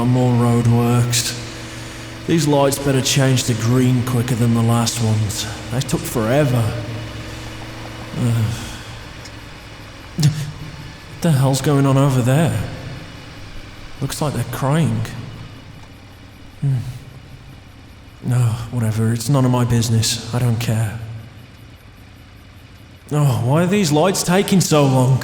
more roadworks. These lights better change to green quicker than the last ones. They took forever. What the hell's going on over there? Looks like they're crying. No, whatever, it's none of my business. I don't care. Oh, why are these lights taking so long?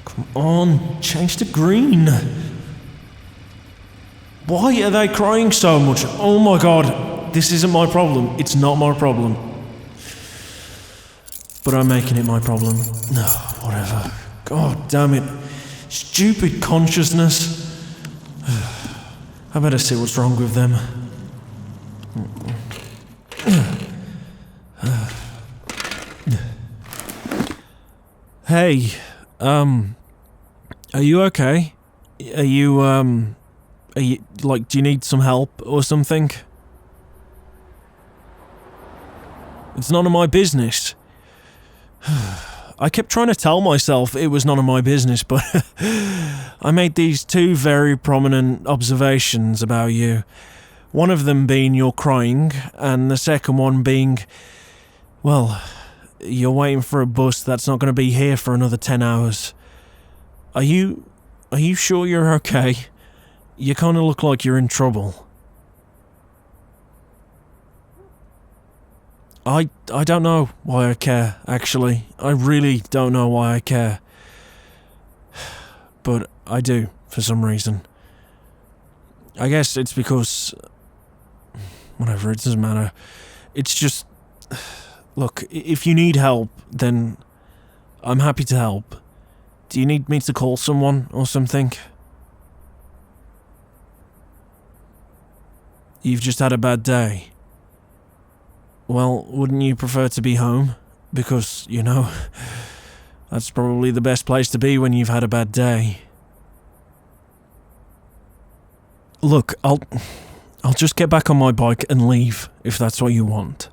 Come on, change to green. Why are they crying so much? Oh my god, this isn't my problem. It's not my problem. But I'm making it my problem. No, whatever. God damn it. Stupid consciousness. I better see what's wrong with them. Hey, are you okay? Are you, like, do you need some help or something? It's none of my business. I kept trying to tell myself it was none of my business, but I made these two very prominent observations about you. One of them being you're crying, and the second one being, well, you're waiting for a bus that's not going to be here for another 10 hours. Are you sure you're okay? You kind of look like you're in trouble. I don't know why I care, actually. I really don't know why I care. But I do, for some reason. I guess it's because... whatever, it doesn't matter. It's just... look, if you need help, then I'm happy to help. Do you need me to call someone or something? You've just had a bad day. Well, wouldn't you prefer to be home? Because, you know, that's probably the best place to be when you've had a bad day. Look, I'll just get back on my bike and leave, if that's what you want.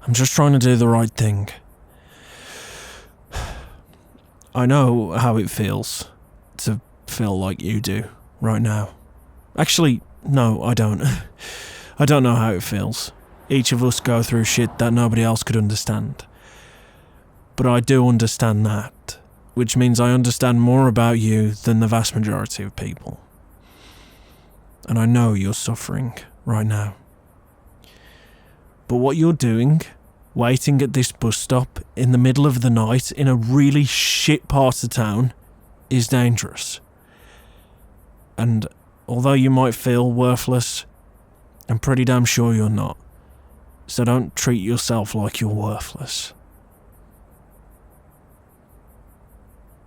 I'm just trying to do the right thing. I know how it feels to feel like you do right now. Actually, no, I don't. I don't know how it feels. Each of us go through shit that nobody else could understand. But I do understand that, which means I understand more about you than the vast majority of people. And I know you're suffering right now. But what you're doing, waiting at this bus stop in the middle of the night in a really shit part of town, is dangerous. And although you might feel worthless, I'm pretty damn sure you're not. So don't treat yourself like you're worthless.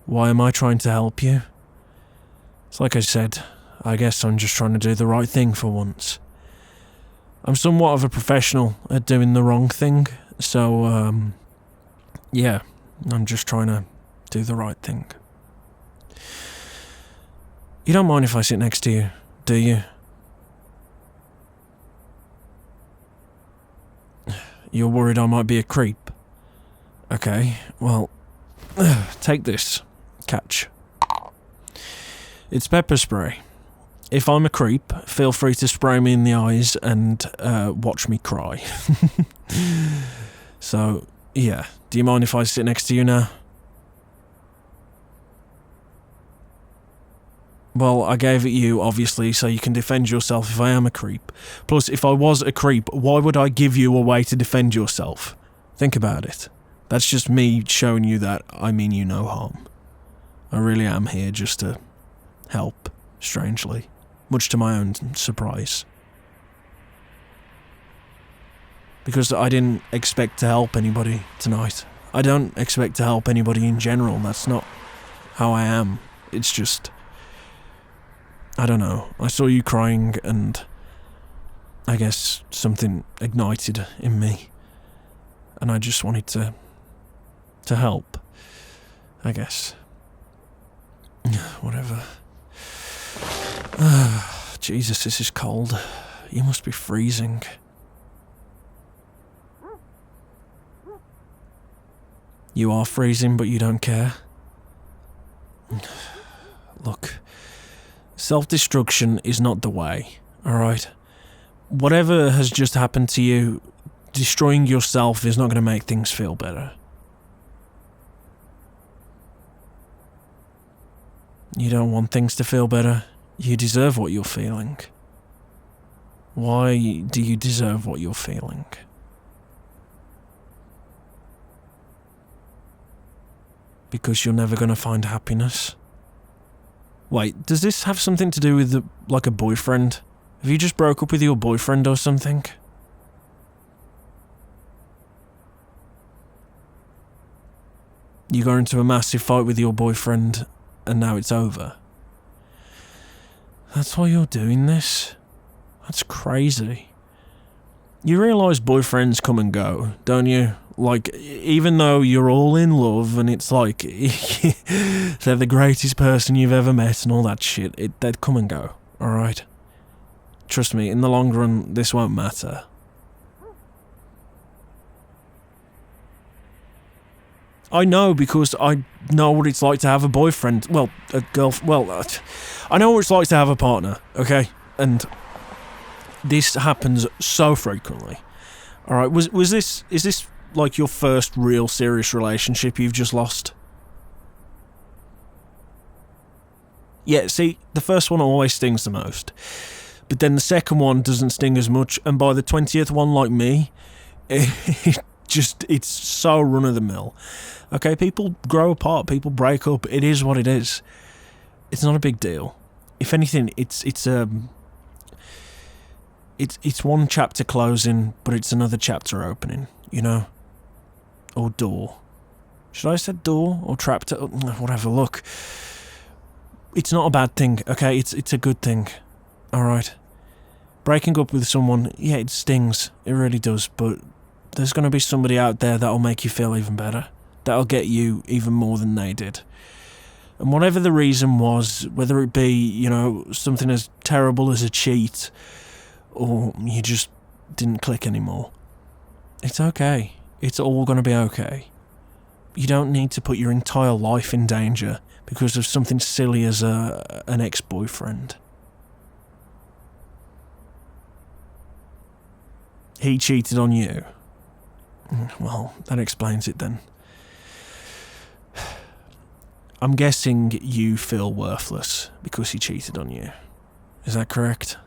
Why am I trying to help you? It's like I said, I guess I'm just trying to do the right thing for once. I'm somewhat of a professional at doing the wrong thing, so, yeah, I'm just trying to do the right thing. You don't mind if I sit next to you, do you? You're worried I might be a creep? Okay, well, take this. Catch. It's pepper spray. If I'm a creep, feel free to spray me in the eyes and watch me cry. So, yeah. Do you mind if I sit next to you now? Well, I gave it you, obviously, so you can defend yourself if I am a creep. Plus, if I was a creep, why would I give you a way to defend yourself? Think about it. That's just me showing you that I mean you no harm. I really am here just to help, strangely. Much to my own surprise. Because I didn't expect to help anybody tonight. I don't expect to help anybody in general. That's not how I am. It's just... I don't know. I saw you crying and I guess something ignited in me. And I just wanted to help. I guess. Whatever. Jesus, this is cold. You must be freezing. You are freezing, but you don't care? Look, Self-destruction is not the way, alright? Whatever has just happened to you, destroying yourself is not going to make things feel better. You don't want things to feel better. You deserve what you're feeling. Why do you deserve what you're feeling? Because you're never going to find happiness. Wait, does this have something to do with, like, a boyfriend? Have you just broke up with your boyfriend or something? You got into a massive fight with your boyfriend, and now it's over. That's why you're doing this? That's crazy. You realise boyfriends come and go, don't you? Like, even though you're all in love and it's like, they're the greatest person you've ever met and all that shit, they'd come and go, alright? Trust me, in the long run, this won't matter. I know, because I know what it's like to have a boyfriend. Well, a girl. Well, I know what it's like to have a partner, okay? And this happens so frequently. Alright, is this like your first real serious relationship you've just lost? Yeah, see, the first one always stings the most. But then the second one doesn't sting as much, and by the 20th one, like me, it's so run-of-the-mill. Okay, people grow apart, people break up, it is what it is. It's not a big deal. If anything, it's one chapter closing, but it's another chapter opening, you know? Or door. Should I have said door or chapter? Whatever, look. It's not a bad thing, okay? It's a good thing. Alright. Breaking up with someone, yeah, it stings. It really does, but there's going to be somebody out there that'll make you feel even better. That'll get you even more than they did. And whatever the reason was, whether it be, you know, something as terrible as a cheat, or you just didn't click anymore, it's okay. It's all going to be okay. You don't need to put your entire life in danger because of something silly as an ex-boyfriend. He cheated on you. Well, that explains it then. I'm guessing you feel worthless because he cheated on you. Is that correct?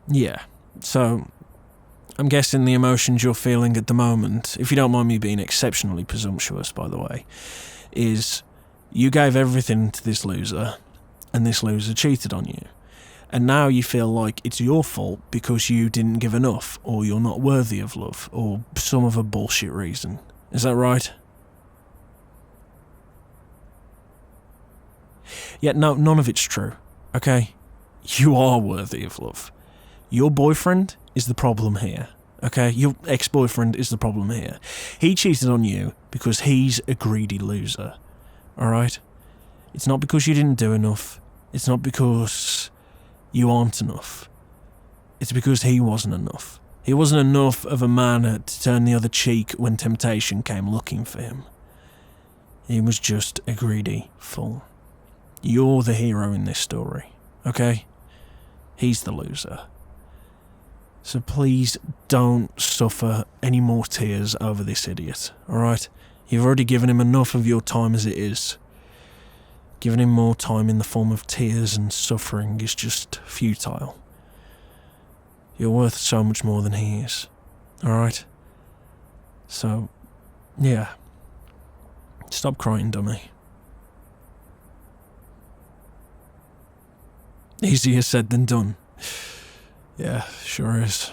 Yeah. So, I'm guessing the emotions you're feeling at the moment, if you don't mind me being exceptionally presumptuous, by the way, is you gave everything to this loser, and this loser cheated on you. And now you feel like it's your fault because you didn't give enough, or you're not worthy of love, or some other bullshit reason. Is that right? Yeah, no, none of it's true, okay? You are worthy of love. Your boyfriend is the problem here, okay? Your ex-boyfriend is the problem here. He cheated on you because he's a greedy loser, alright? It's not because you didn't do enough. It's not because you aren't enough. It's because he wasn't enough. He wasn't enough of a man to turn the other cheek when temptation came looking for him. He was just a greedy fool. You're the hero in this story, okay? He's the loser. So please don't suffer any more tears over this idiot, alright? You've already given him enough of your time as it is. Giving him more time in the form of tears and suffering is just futile. You're worth so much more than he is, alright? So, yeah. Stop crying, dummy. Easier said than done. Yeah, sure is.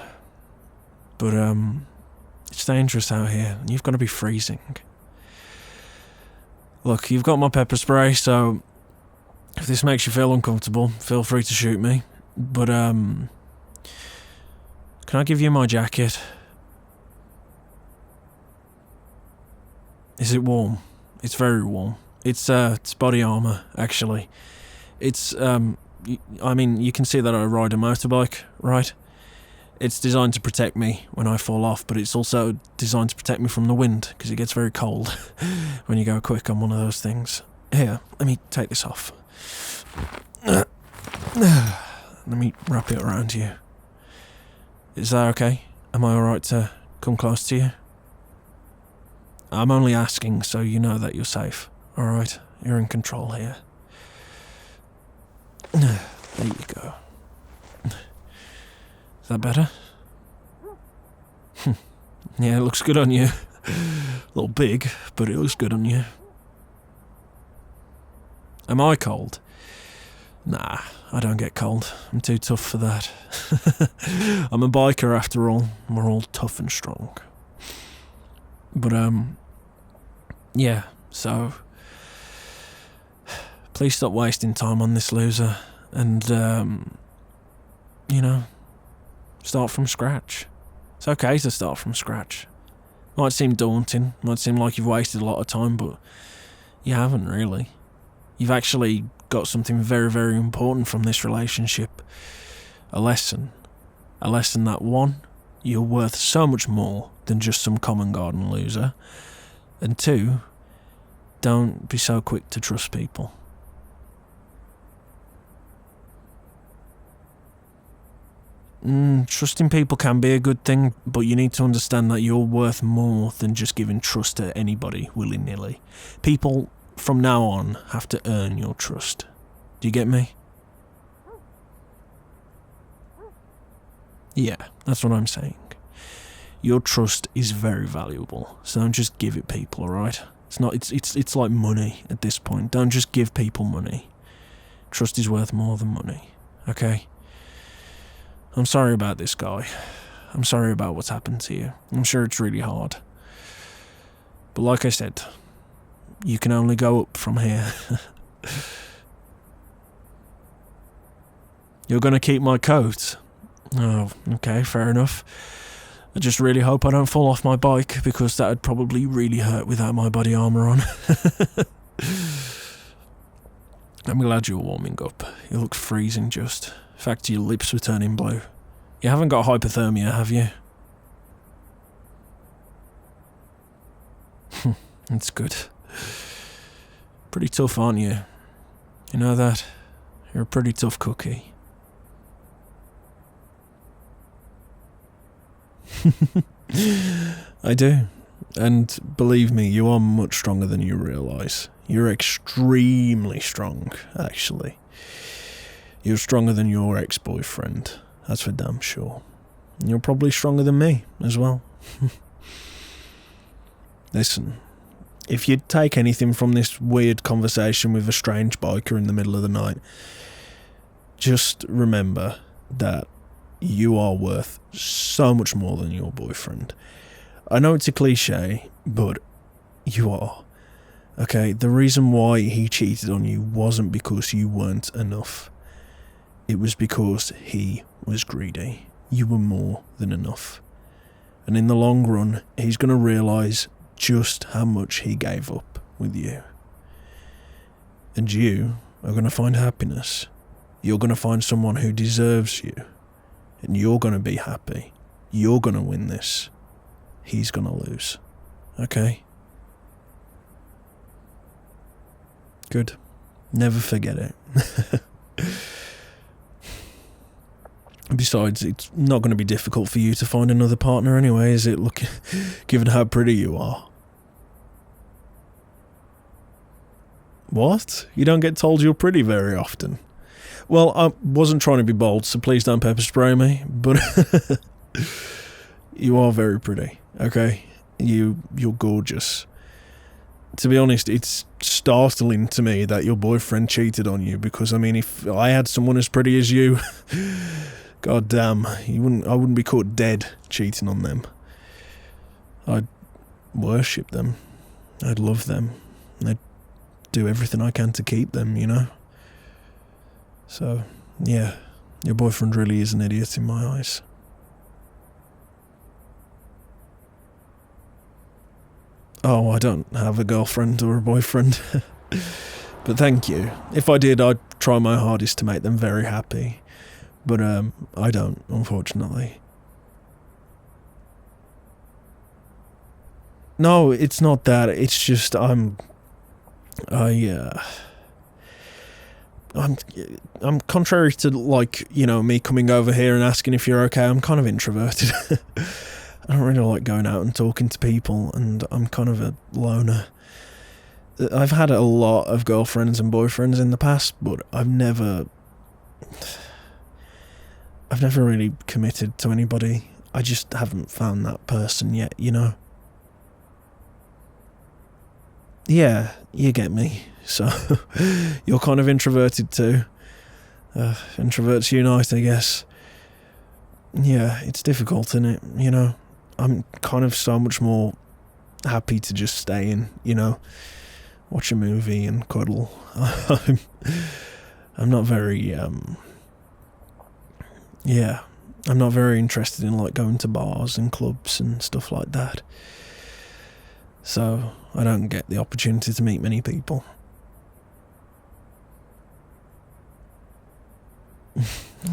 But, it's dangerous out here, and you've got to be freezing. Look, you've got my pepper spray, so if this makes you feel uncomfortable, feel free to shoot me. But, can I give you my jacket? Is it warm? It's very warm. It's body armor, actually. It's, I mean, you can see that I ride a motorbike, right? It's designed to protect me when I fall off, but it's also designed to protect me from the wind, because it gets very cold when you go quick on one of those things. Here, let me take this off. Let me wrap it around you. Is that okay? Am I alright to come close to you? I'm only asking so you know that you're safe. Alright? You're in control here. There you go. Is that better? Yeah, it looks good on you. A little big, but it looks good on you. Am I cold? Nah, I don't get cold. I'm too tough for that. I'm a biker after all. We're all tough and strong. But, yeah, so... Please stop wasting time on this loser and, you know, start from scratch. It's okay to start from scratch. Might seem daunting, might seem like you've wasted a lot of time, but you haven't really. You've actually got something very, very important from this relationship. A lesson. A lesson that, one, you're worth so much more than just some common garden loser. And two, don't be so quick to trust people. Trusting people can be a good thing, but you need to understand that you're worth more than just giving trust to anybody willy-nilly. People, from now on, have to earn your trust. Do you get me? Yeah, that's what I'm saying. Your trust is very valuable, so don't just give it people, alright? It's like money at this point. Don't just give people money. Trust is worth more than money, okay? I'm sorry about this, guy. I'm sorry about what's happened to you. I'm sure it's really hard. But like I said, you can only go up from here. You're gonna keep my coat? Oh, okay, fair enough. I just really hope I don't fall off my bike, because that would probably really hurt without my body armour on. I'm glad you're warming up. You look freezing just. In fact, your lips were turning blue. You haven't got hypothermia, have you? That's good. Pretty tough, aren't you? You know that? You're a pretty tough cookie. I do. And believe me, you are much stronger than you realise. You're extremely strong, actually. You're stronger than your ex-boyfriend. That's for damn sure. And you're probably stronger than me as well. Listen, if you take anything from this weird conversation with a strange biker in the middle of the night, just remember that you are worth so much more than your boyfriend. I know it's a cliche, but you are. Okay, the reason why he cheated on you wasn't because you weren't enough. It was because he was greedy. You were more than enough. And in the long run, he's going to realise just how much he gave up with you. And you are going to find happiness. You're going to find someone who deserves you. And you're going to be happy. You're going to win this. He's going to lose. Okay? Good. Never forget it. Besides, it's not going to be difficult for you to find another partner anyway, is it? Look, given how pretty you are. What? You don't get told you're pretty very often. Well, I wasn't trying to be bold, so please don't pepper spray me, but you are very pretty, okay? You're gorgeous. To be honest, it's startling to me that your boyfriend cheated on you, because, I mean, if I had someone as pretty as you, god damn, I wouldn't be caught dead cheating on them. I'd worship them. I'd love them. I'd do everything I can to keep them, you know? So, yeah, your boyfriend really is an idiot in my eyes. Oh, I don't have a girlfriend or a boyfriend. But thank you. If I did, I'd try my hardest to make them very happy. But, I don't, unfortunately. No, it's not that. It's just, I'm contrary to, like, you know, me coming over here and asking if you're okay, I'm kind of introverted. I don't really like going out and talking to people, and I'm kind of a loner. I've had a lot of girlfriends and boyfriends in the past, but I've never really committed to anybody. I just haven't found that person yet, you know? Yeah, you get me. So, you're kind of introverted too. Introverts unite, I guess. Yeah, it's difficult, isn't it? You know, I'm kind of so much more happy to just stay in, you know, watch a movie and cuddle. I'm not very, I'm not very interested in, like, going to bars and clubs and stuff like that. So, I don't get the opportunity to meet many people.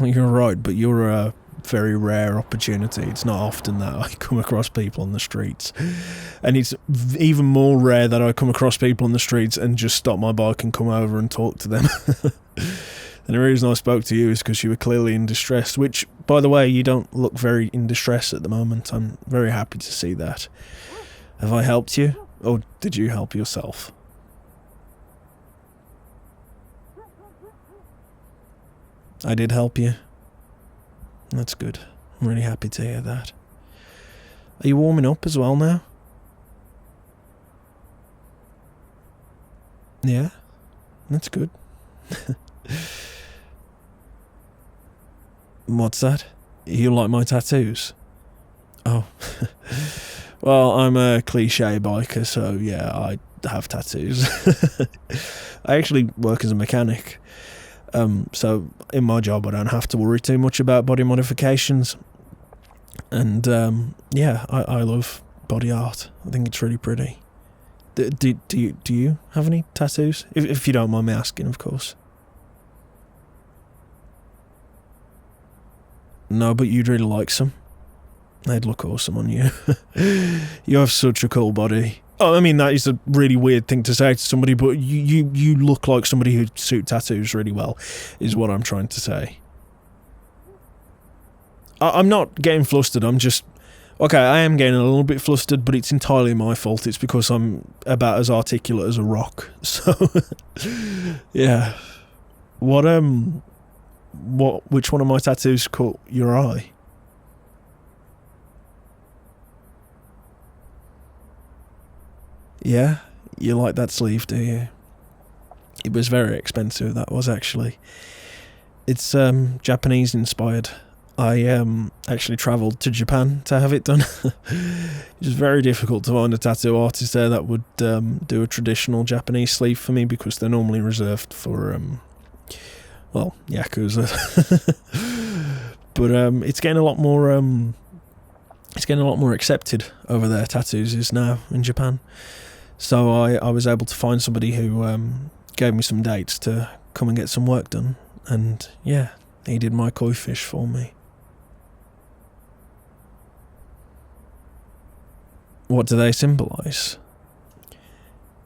You're right, but you're a very rare opportunity. It's not often that I come across people on the streets. And it's even more rare that I come across people on the streets and just stop my bike and come over and talk to them. And the reason I spoke to you is because you were clearly in distress, which, by the way, you don't look very in distress at the moment. I'm very happy to see that. Have I helped you? Or did you help yourself? I did help you. That's good. I'm really happy to hear that. Are you warming up as well now? Yeah? That's good. What's that? You like my tattoos? Oh. Well, I'm a cliche biker, so yeah, I have tattoos. I actually work as a mechanic. So in my job I don't have to worry too much about body modifications. And yeah, I love body art. I think it's really pretty. Do you have any tattoos? If you don't mind me asking, of course. No, but you'd really like some. They'd look awesome on you. You have such a cool body. Oh, I mean, that is a really weird thing to say to somebody, but you look like somebody who'd suit tattoos really well, is what I'm trying to say. I'm not getting flustered, I'm just... Okay, I am getting a little bit flustered, but it's entirely my fault. It's because I'm about as articulate as a rock. So, yeah. Which one of my tattoos caught your eye? Yeah? You like that sleeve, do you? It was very expensive, that was, actually. It's Japanese inspired. I actually travelled to Japan to have it done. It was very difficult to find a tattoo artist there that would do a traditional Japanese sleeve for me, because they're normally reserved for, well, Yakuza. But it's getting a lot more accepted over there, tattoos is now, in Japan. So I was able to find somebody who gave me some dates to come and get some work done. And yeah, he did my koi fish for me. What do they symbolise?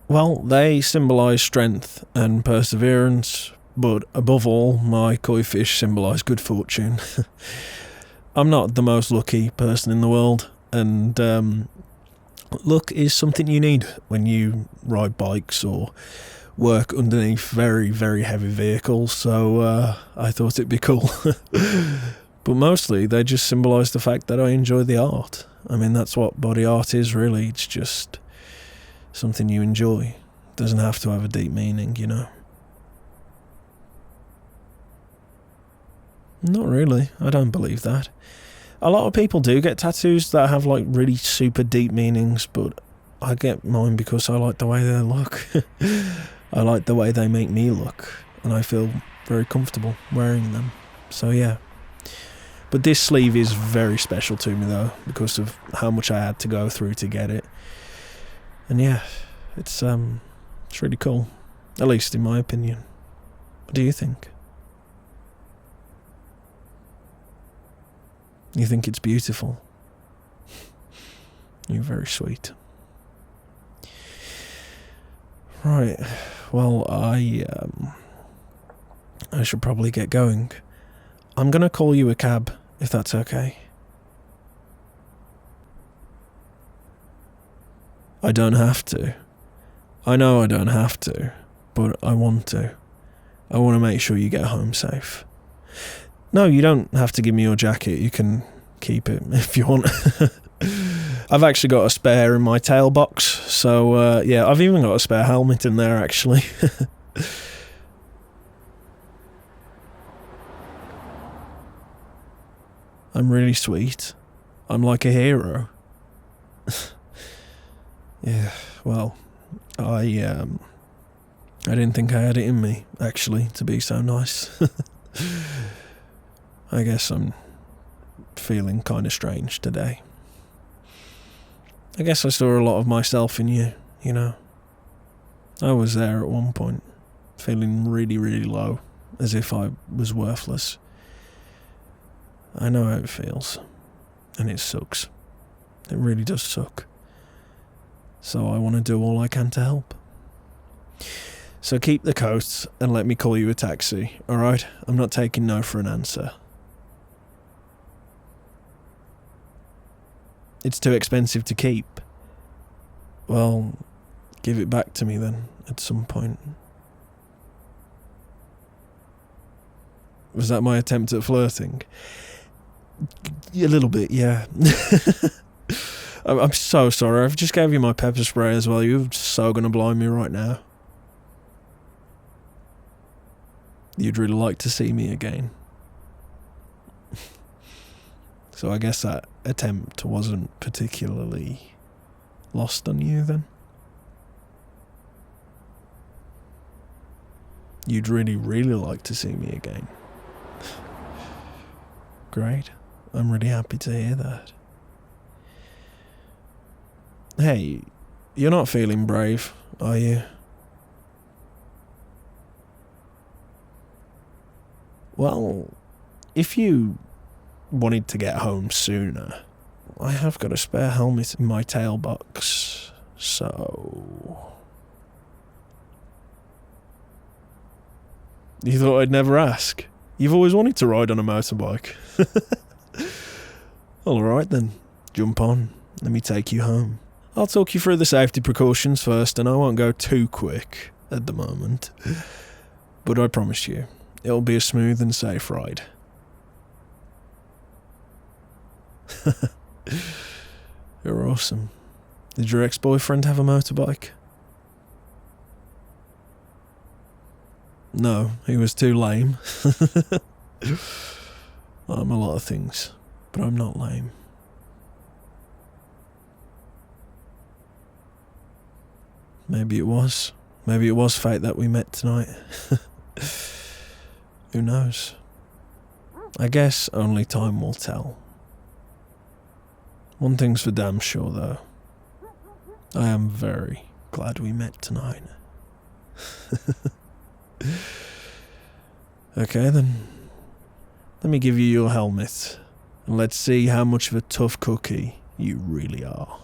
Well, they symbolise strength and perseverance, but above all, my koi fish symbolise good fortune. I'm not the most lucky person in the world, and luck is something you need when you ride bikes or work underneath very, very heavy vehicles, so I thought it'd be cool. But mostly they just symbolise the fact that I enjoy the art. I mean, that's what body art is, really. It's just something you enjoy. It doesn't have to have a deep meaning, you know. Not really. I don't believe that. A lot of people do get tattoos that have, like, really super deep meanings, but I get mine because I like the way they look. I like the way they make me look, and I feel very comfortable wearing them. So yeah. But this sleeve is very special to me, though, because of how much I had to go through to get it. And yeah, it's really cool, at least in my opinion. What do you think? You think it's beautiful? You're very sweet. Right, well, I should probably get going. I'm gonna call you a cab, if that's okay. I don't have to. I know I don't have to, but I want to. I want to make sure you get home safe. No, you don't have to give me your jacket. You can keep it if you want. I've actually got a spare in my tail box, so yeah, I've even got a spare helmet in there, actually. I'm really sweet. I'm like a hero. Yeah, well, I didn't think I had it in me, actually, to be so nice. I guess I'm feeling kind of strange today. I guess I saw a lot of myself in you, you know. I was there at one point, feeling really, really low, as if I was worthless. I know how it feels, and it sucks. It really does suck. So I want to do all I can to help. So keep the coat and let me call you a taxi, alright? I'm not taking no for an answer. It's too expensive to keep. Well, give it back to me then, at some point. Was that my attempt at flirting? A little bit, yeah. I'm so sorry, I've just gave you my pepper spray as well. You're so gonna blind me right now. You'd really like to see me again. So I guess that attempt wasn't particularly lost on you then? You'd really, really like to see me again. Great. I'm really happy to hear that. Hey, you're not feeling brave, are you? Well, if you wanted to get home sooner, I have got a spare helmet in my tail box, so... You thought I'd never ask? You've always wanted to ride on a motorbike. Alright then, jump on, let me take you home. I'll talk you through the safety precautions first, and I won't go too quick at the moment. But I promise you, it'll be a smooth and safe ride. You're awesome. Did your ex-boyfriend have a motorbike? No, he was too lame. I'm a lot of things, but I'm not lame. Maybe it was. Maybe it was fate that we met tonight. Who knows? I guess only time will tell. One thing's for damn sure, though. I am very glad we met tonight. Okay then. Let me give you your helmet, and let's see how much of a tough cookie you really are.